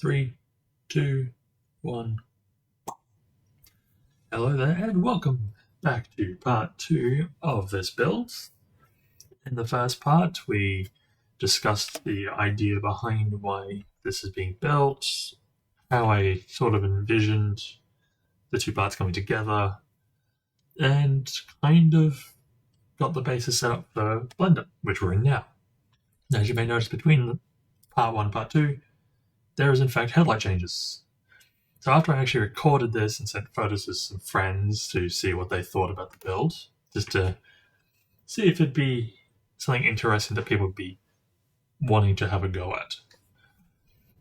3, 2, 1. Hello there, and welcome back to part 2 of this build. In the first part, we discussed the idea behind why this is being built, how I sort of envisioned the two parts coming together, and kind of got the basis set up for Blender, which we're in now. As you may notice, between part 1 and part 2, there is in fact headlight changes. So after I actually recorded this and sent photos to some friends to see what they thought about the build, just to see if it'd be something interesting that people would be wanting to have a go at.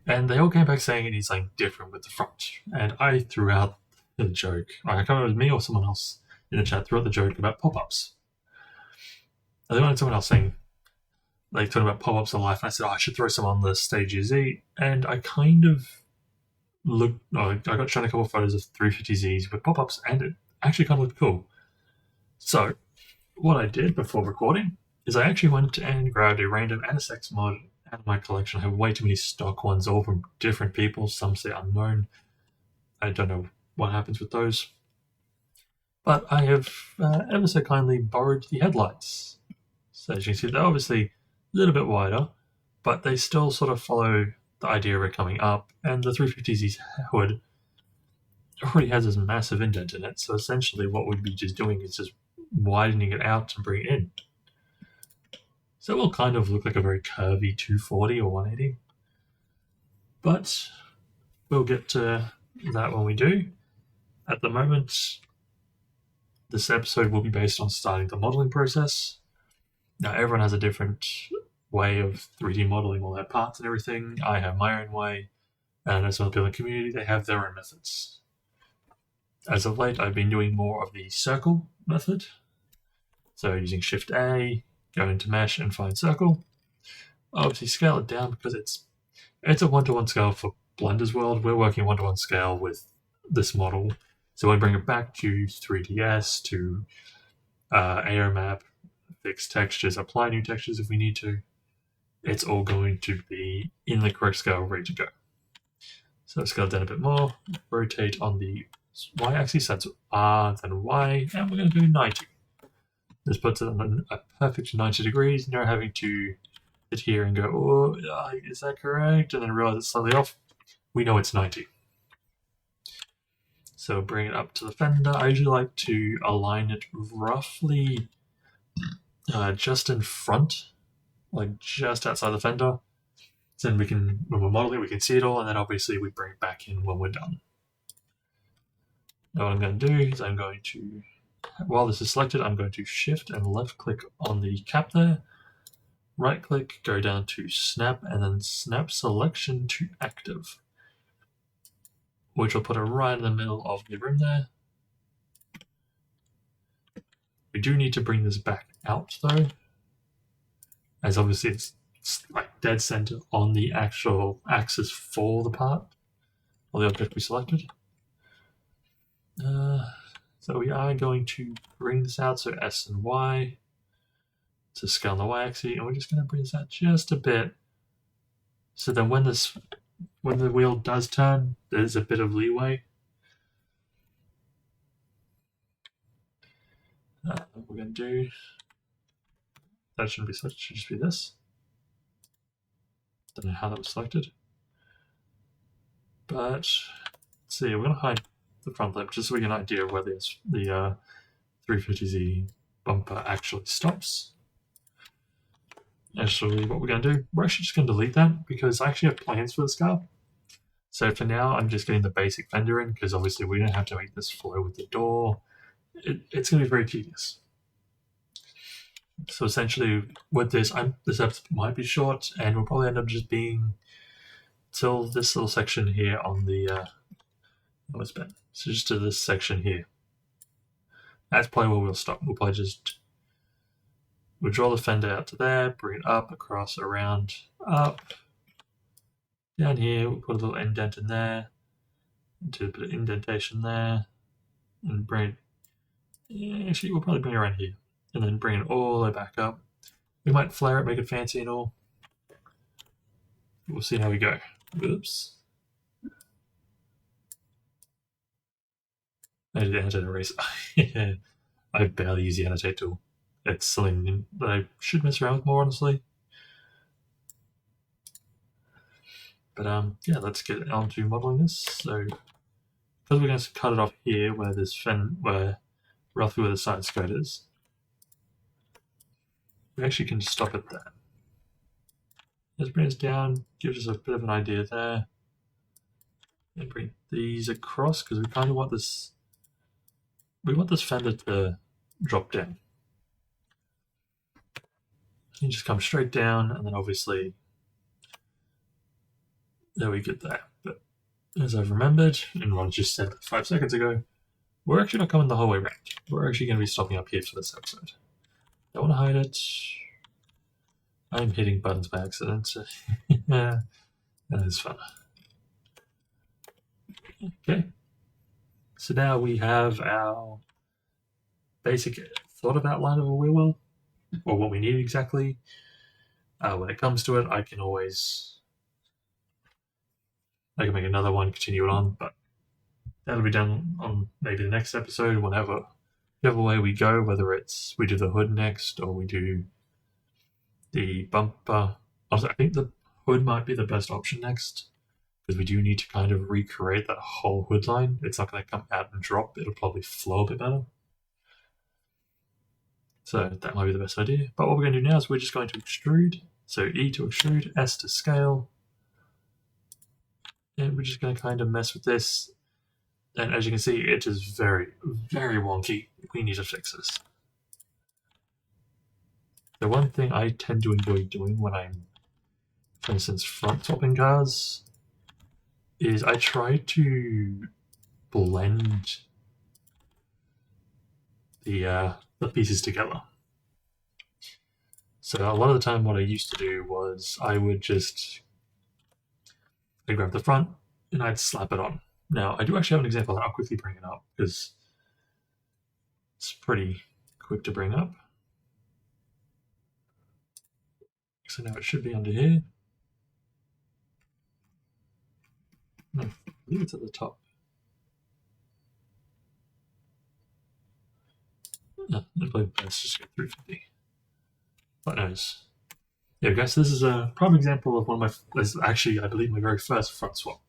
And they all came back saying it needs something different with the front. And I threw out the joke. I can't remember if it was me or someone else in the chat threw out the joke about pop-ups. I wanted someone else saying, like, talking about pop-ups in life, and I said, I should throw some on the Stagea Z, and I kind of I got shown a couple of photos of 350Zs with pop-ups, and it actually kind of looked cool. So, what I did before recording is I actually went and grabbed a random NSX mod out of my collection. I have way too many stock ones, all from different people. Some say unknown. I don't know what happens with those. But I have ever so kindly borrowed the headlights. So as you can see, they're obviously a little bit wider, but they still sort of follow the idea of it coming up, and the 350Z hood already has this massive indent in it, so essentially what we'd be just doing is just widening it out to bring it in. So it will kind of look like a very curvy 240 or 180, but we'll get to that when we do. At the moment, this episode will be based on starting the modeling process. Now everyone has a different way of 3D modeling all their parts and everything. I have my own way, and I know some of the people in the community, they have their own methods. As of late, I've been doing more of the circle method. So using Shift A, go into Mesh and find circle. Obviously scale it down because it's a 1-to-1 scale for Blender's world. We're working 1-to-1 scale with this model. So when I bring it back to 3ds, to Aeromap, fix textures, apply new textures if we need to, it's all going to be in the correct scale, ready to go. So scale down a bit more, rotate on the y-axis, that's R, then Y, and we're going to do 90. This puts it on a perfect 90 degrees, no having to sit here and go, oh, is that correct? And then realize it's slightly off. We know it's 90. So bring it up to the fender. I usually like to align it roughly just in front, like just outside the fender. So then we can, when we're modeling, we can see it all, and then obviously we bring it back in when we're done. Now what I'm going to do is I'm going to, while this is selected, I'm going to shift and left click on the cap there, right click, go down to snap, and then snap selection to active, which will put it right in the middle of the rim there. We do need to bring this back out though, as obviously it's like dead center on the actual axis for the part, or the object we selected. So we are going to bring this out, so S and Y to scale on the y-axis, and we're just going to bring this out just a bit, so then when the wheel does turn, there's a bit of leeway. What we're going to do, that shouldn't be selected, it should just be this. Don't know how that was selected. But let's see, we're going to hide the front lip just so we get an idea of where the 350Z bumper actually stops. Actually, what we're going to do, we're actually just going to delete that because I actually have plans for this car. So for now, I'm just getting the basic fender in because obviously we don't have to make this flow with the door. It's going to be very tedious. So essentially, with this episode might be short, and we'll probably end up just being till this little section here on the so just to this section here. That's probably where we'll stop. We'll probably just draw the fender out to there, bring it up, across, around, up, down here. We'll put a little indent in there, do a bit of indentation there, and bring it. Actually, we'll probably bring it around here, and then bring it all the way back up. We might flare it, make it fancy and all. We'll see how we go. Oops. I did annotate erase. Yeah, I barely use the annotate tool. It's something that I should mess around with more, honestly. But yeah, let's get on to modeling this. So because we're going to cut it off here, where this where roughly where the side skirt is, we actually can stop it there. Let's bring this down, gives us a bit of an idea there. And bring these across because we kind of want this. We want this fender to drop down. You just come straight down, and then obviously there we get that. But as I've remembered, and what I just said 5 seconds ago, we're actually not coming the whole way around. We're actually going to be stopping up here for this episode. Don't want to hide it. I'm hitting buttons by accident. Yeah, that is fun. Okay. So now we have our basic thought of outline of a wheel well, or what we need exactly. When it comes to it, I can make another one, continue it on, but that'll be done on maybe the next episode, whichever way we go, whether it's we do the hood next or we do the bumper. I think the hood might be the best option next because we do need to kind of recreate that whole hood line. It's not going to come out and drop. It'll probably flow a bit better. So that might be the best idea. But what we're going to do now is we're just going to extrude. So E to extrude, S to scale. And we're just going to kind of mess with this. And as you can see, it is very, very wonky. We need to fix this. The one thing I tend to enjoy doing when I'm, for instance, front swapping cars is I try to blend the pieces together. So a lot of the time what I used to do was I'd grab the front and I'd slap it on. Now I do actually have an example that I'll quickly bring it up because it's pretty quick to bring up. So now it should be under here. No, I believe it's at the top. No, I believe let's just go 350. But knows. Yeah, guys, this is a prime example of one of my, this is actually, I believe, my very first front swap.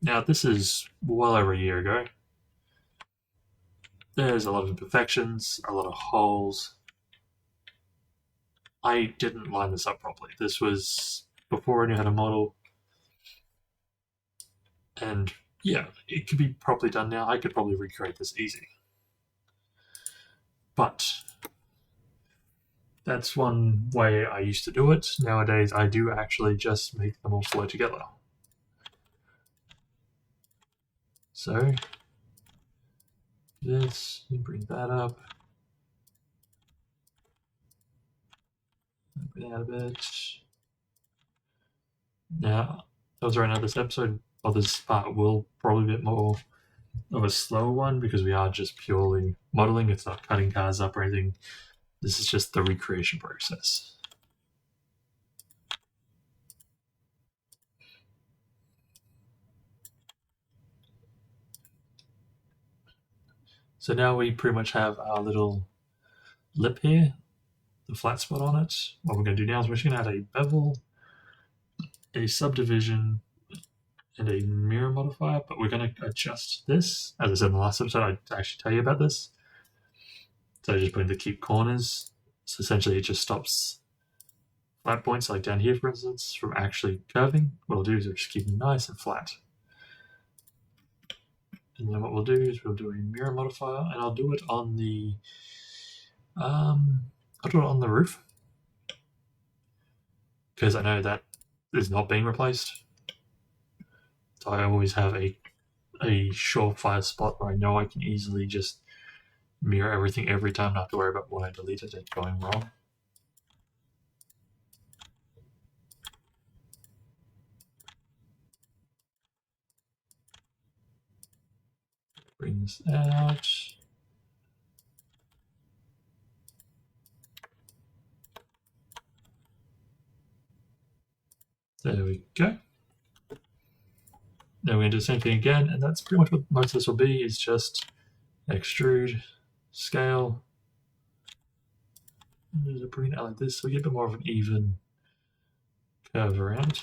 Now, this is well over a year ago. There's a lot of imperfections, a lot of holes. I didn't line this up properly. This was before I knew how to model. And yeah, it could be properly done now. I could probably recreate this easy. But that's one way I used to do it. Nowadays, I do actually just make them all flow together. So, this, you bring that up. Bring that a bit. Now, those are another episode of this part will probably be a bit more of a slow one because we are just purely modeling. It's not cutting cars up or anything. This is just the recreation process. So now we pretty much have our little lip here, the flat spot on it. What we're going to do now is we're just going to add a bevel, a subdivision, and a mirror modifier, but we're going to adjust this. As I said in the last episode, I actually tell you about this. So just putting the keep corners. So essentially it just stops flat points, like down here for instance, from actually curving. What I'll do is I'll just keep them nice and flat. And then what we'll do is we'll do a mirror modifier, and I'll do it on the roof because I know that is not being replaced. So I always have a surefire spot where I know I can easily just mirror everything every time, not have to worry about when I deleted it going wrong. Bring this out. There we go. Then we're going to do the same thing again, and that's pretty much what most of this will be, is just extrude, scale, and just bring it out like this so we get a bit more of an even curve around.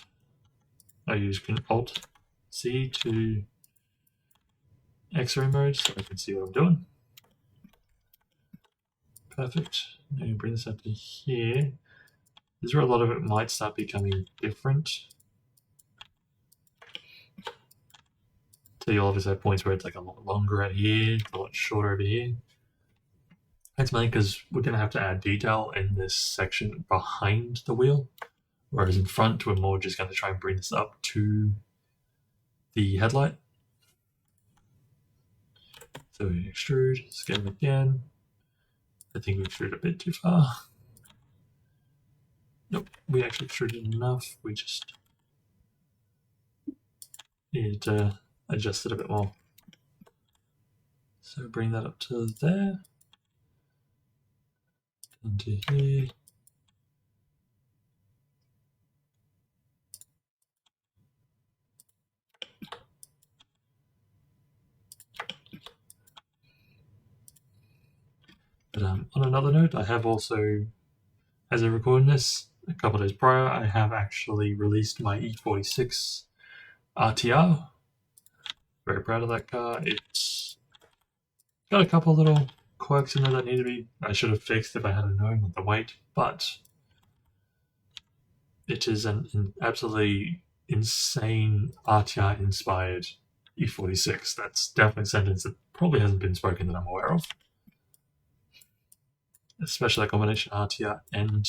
I use Alt-C to X-ray mode so I can see what I'm doing. Perfect. Now you bring this up to here. This is where a lot of it might start becoming different. So you'll obviously have points where it's like a lot longer out here, a lot shorter over here. That's mainly because we're going to have to add detail in this section behind the wheel, whereas in front we're more just going to try and bring this up to the headlight. So we extrude, scale again. I think we extruded a bit too far. Nope, we actually extruded enough. We just needed to adjust it a bit more. So bring that up to there. Into here. But on another note, I have also, as I recording this, a couple of days prior, I have actually released my E46 RTR. Very proud of that car. It's got a couple little quirks in there that need to be, I should have fixed if I had known with the weight, but it is an absolutely insane RTR inspired E46. That's definitely a sentence that probably hasn't been spoken that I'm aware of. Especially that combination RTR and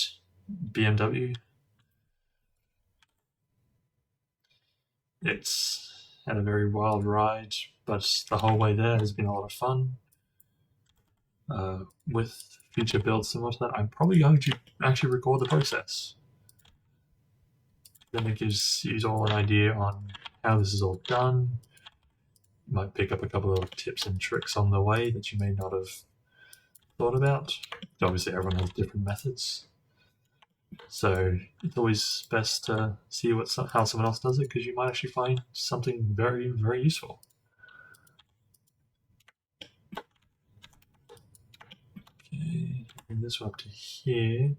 BMW. It's had a very wild ride, but the whole way there has been a lot of fun. With future builds similar to that, I'm probably going to actually record the process. Then it gives you all an idea on how this is all done. You might pick up a couple of tips and tricks on the way that you may not have thought about. Obviously, everyone has different methods. So it's always best to see how someone else does it, because you might actually find something very, very useful. Okay, bring this one up to here.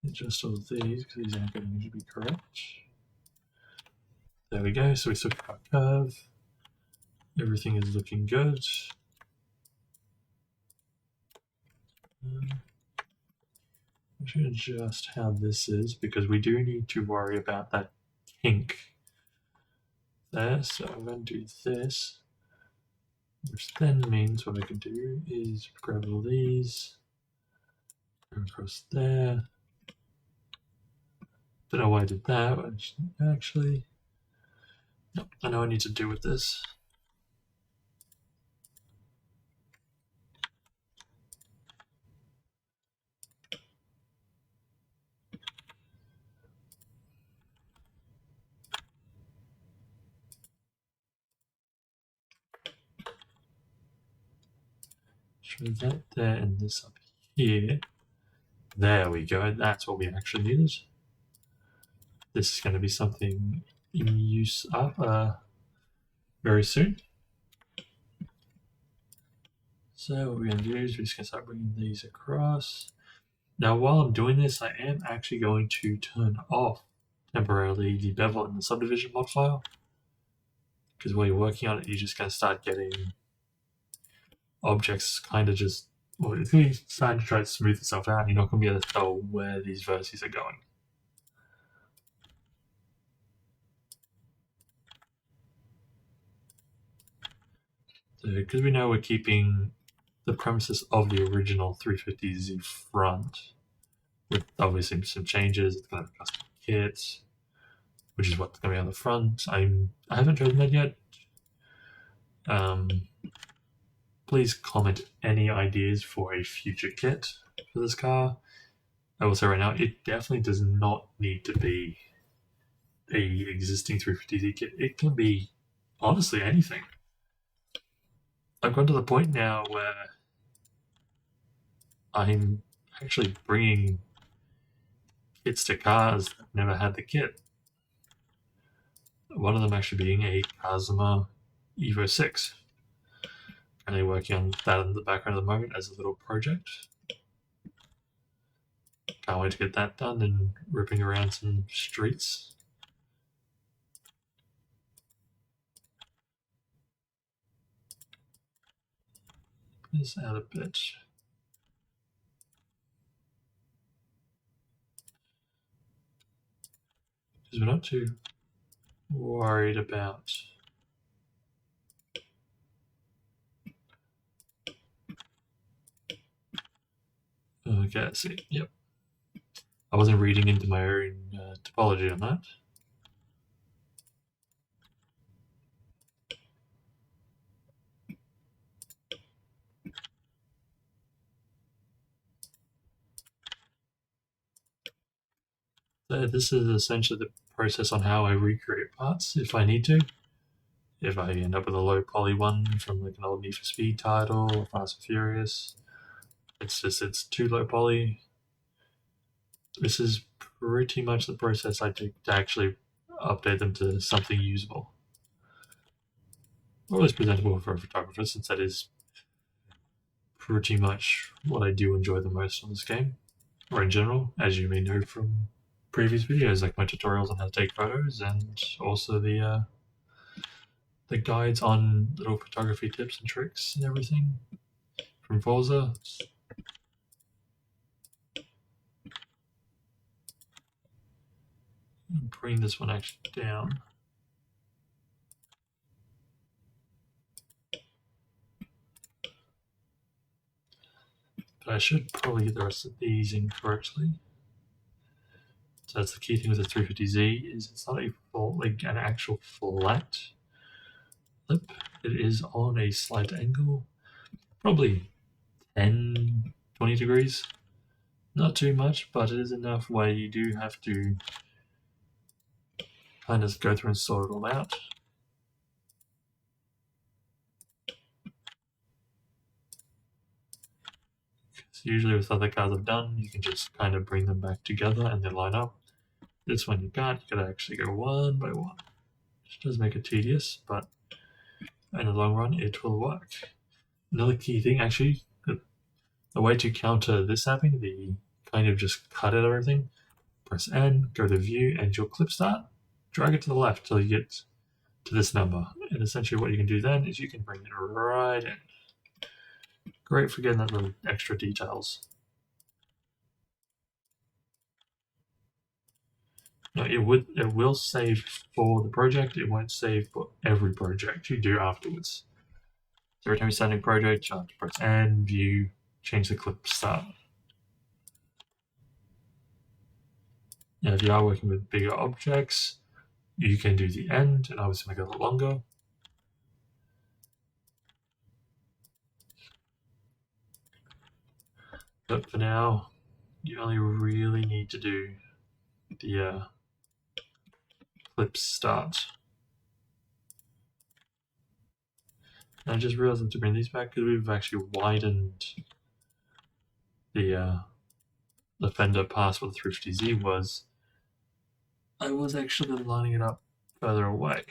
Adjust all of these because these aren't going to be correct. There we go. So we took our curve. Everything is looking good. I should adjust how this is because we do need to worry about that kink there. So I'm going to do this, which then means what I can do is grab all these, go across there. Don't know why I did that. Actually, no, I know what I need to do with this. Show that there and this up here. There we go. That's what we actually needed. This is going to be something in use up very soon. So what we're going to do is we're just going to start bringing these across. Now while I'm doing this, I am actually going to turn off temporarily the bevel in the subdivision mod file, because while you're working on it, you're just going to start getting objects kind of just, well, it's going to be starting to try to smooth itself out, and you're not going to be able to tell where these vertices are going. So because we know we're keeping the premises of the original 350Z front, with obviously some changes, it's going to have a custom kit, which is what's going to be on the front. I haven't chosen that yet. Please comment any ideas for a future kit for this car. I will say right now, it definitely does not need to be a existing 350Z kit. It can be honestly anything. I've gone to the point now where I'm actually bringing kits to cars that have never had the kit. One of them actually being a Kazuma Evo 6. Currently working on that in the background at the moment as a little project. Can't wait to get that done and ripping around some streets. This out a bit. Because we're not too worried about okay, let's see. Yep. I wasn't reading into my own topology on that. So this is essentially the process on how I recreate parts if I need to. If I end up with a low poly one from like an old Need for Speed title or Fast and Furious, it's too low poly. This is pretty much the process I take to actually update them to something usable. Always presentable for a photographer, since that is pretty much what I do enjoy the most on this game, or in general, as you may know from previous videos, like my tutorials on how to take photos, and also the guides on little photography tips and tricks and everything from Forza. Bring this one actually down. But I should probably get the rest of these in correctly. So that's the key thing with the 350Z is it's not a full, like an actual flat lip. It is on a slight angle, probably 10, 20 degrees. Not too much, but it is enough where you do have to kind of go through and sort it all out. So usually with other cars I've done, you can just kind of bring them back together and they line up. This one you can't, you gotta actually go one by one. Which does make it tedious, but in the long run it will work. Another key thing actually, the way to counter this happening, the kind of just cut out everything, press N, go to view, and your clip start, drag it to the left till you get to this number. And essentially what you can do then is you can bring it right in. Great for getting that little extra details. Now it will save for the project, it won't save for every project you do afterwards. So every time you start a new project, you have to press N, view, change the clip start. Now if you are working with bigger objects, you can do the end and obviously make it a lot longer. But for now, you only really need to do the clip start. And I just realized I have to bring these back because we've actually widened the fender past what the 350Z was. I was actually lining it up further away.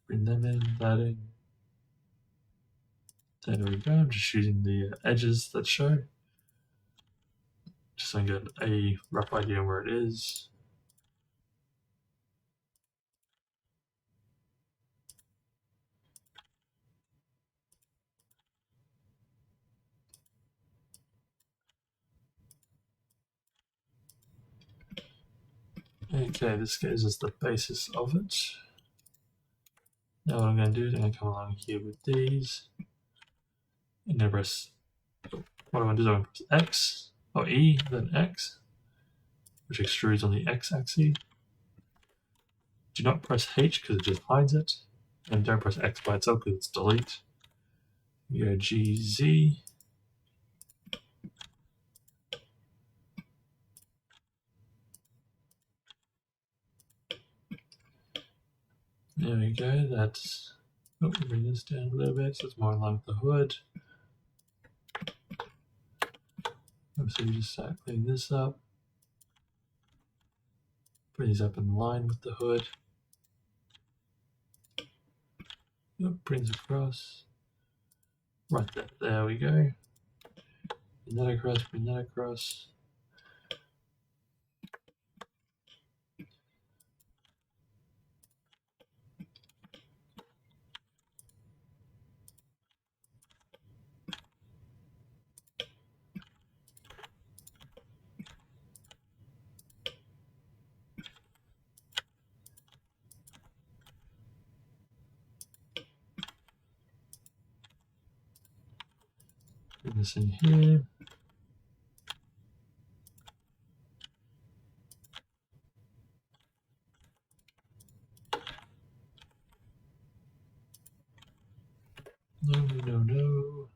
Bring them in, that in. There we go. I'm just using the edges that show. Just so I can get a rough idea where it is. Okay, this gives us the basis of it. Now what I'm going to do is I'm going to come along here with these. And then press, what I want to do is I want to press X, or E, then X, which extrudes on the X axis. Do not press H because it just hides it. And don't press X by itself because it's delete. You go G, Z. There we go, that's Oh, bring this down a little bit so it's more in line with the hood. So we just start cleaning this up. Bring these up in line with the hood. Oh, brings across. Right there. There we go. Bring that across, bring that across. Bring this in here. No, no, no.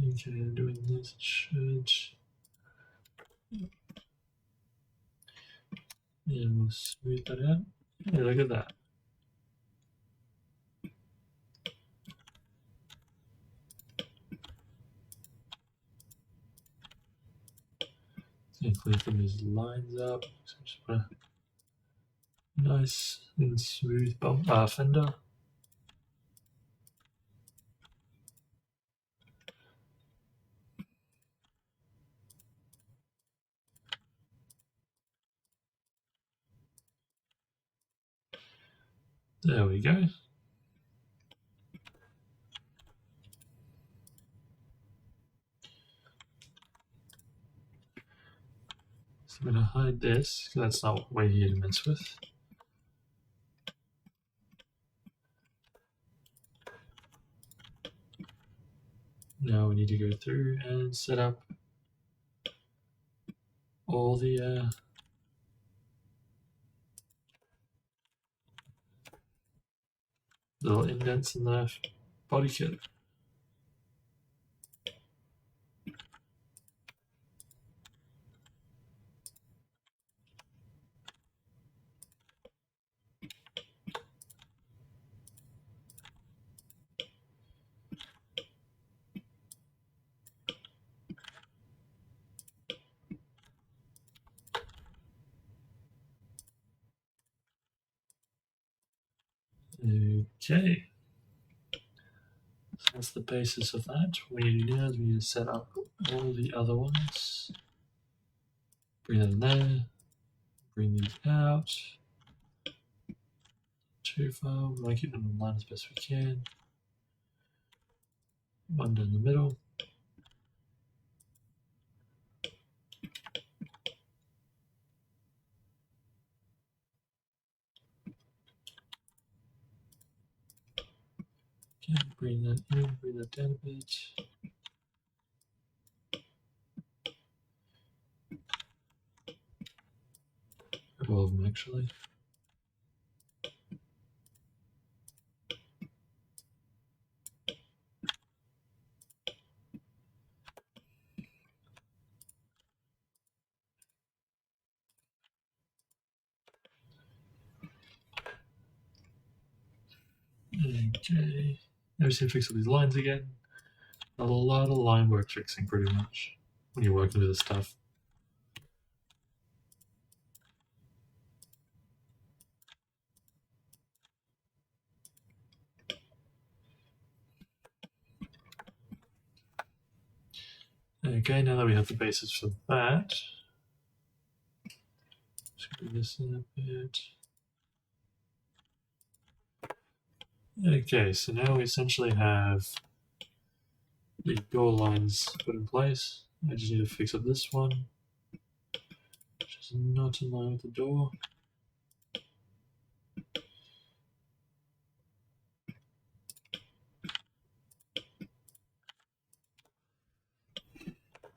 Okay, doing this should. And we'll smooth that out. Hey, look at that. And clean these lines up. So just put a nice and smooth fender. There we go. So I'm going to hide this, because that's not what we're here to mess with. Now we need to go through and set up all the little indents in the body kit. Okay. So that's the basis of that. What we need to do now is we need to set up all the other ones. Bring that in there. Bring these out. Too far. We want to keep them in line as best we can. One down the middle. Okay, bring that in, bring that down a bit. All of them actually. Okay. Now we just need to fix all these lines again. A lot of line work fixing pretty much when you're working with this stuff. Okay, now that we have the basis for that, let's bring this in a bit. Okay, so now we essentially have the door lines put in place. I just need to fix up this one, which is not in line with the door.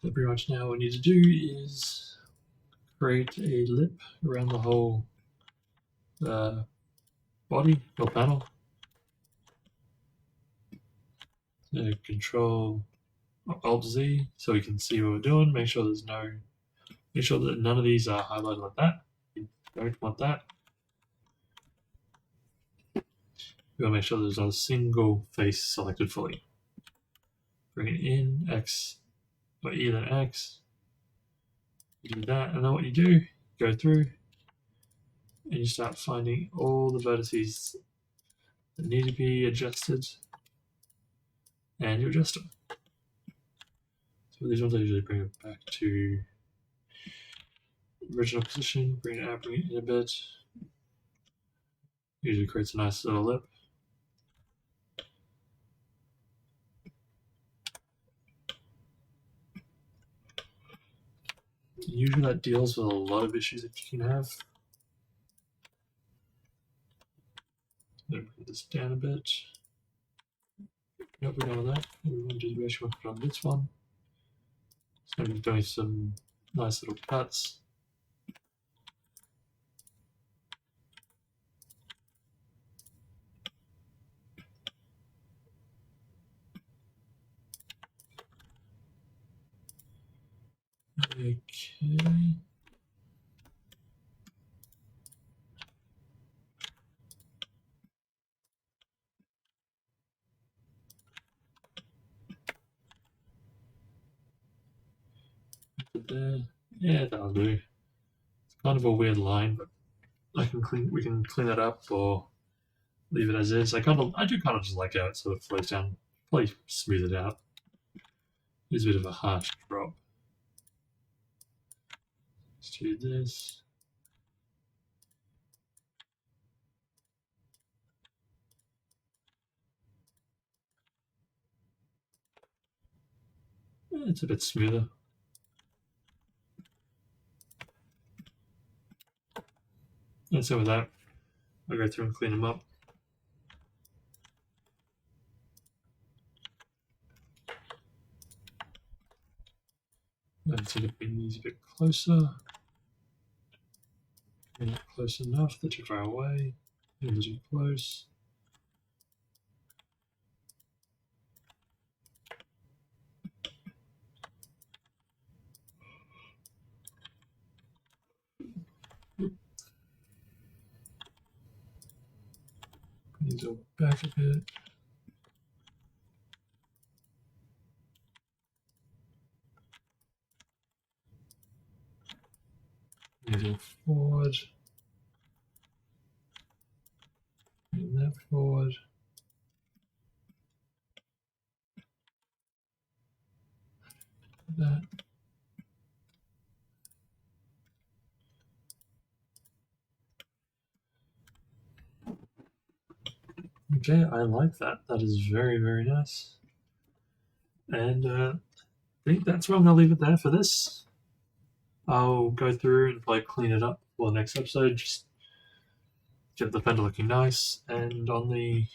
So pretty much now what we need to do is create a lip around the whole body or panel. So Control Alt Z so we can see what we're doing. Make sure that none of these are highlighted like that. You don't want that. We want to make sure there's not a single face selected fully. Bring it in, X, or E then X. You do that, and then what you do, go through, and you start finding all the vertices that need to be adjusted, and you adjust them. So these ones I usually bring it back to original position, bring it out, bring it in a bit. Usually creates a nice little lip. Usually that deals with a lot of issues that you can have. Bring this down a bit. Nope, we're done with that. We want to do the ratio, we'll put on this one. So I'm doing some nice little cuts. Okay. There. Yeah, that'll do. It's kind of a weird line, but we can clean that up or leave it as is. I do kind of just like how it sort of flows down, probably smooth it out. Use a bit of a harsh drop. Let's do this. It's a bit smoother. And so with that, I'll go through and clean them up. Let's see if we need a bit closer. And not close enough, they're too far away. And they're too close. These all back a bit. Moving forward. Moving that forward. That. Okay, I like that. That is very, very nice. And I think that's where I'm going to leave it there for this. I'll go through and probably clean it up for the next episode. Just get the fender looking nice. And on the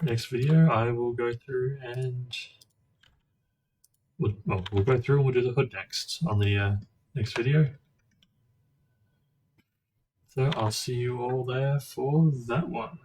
next video, I will go through and we'll go through and we'll do the hood next on the next video. So I'll see you all there for that one.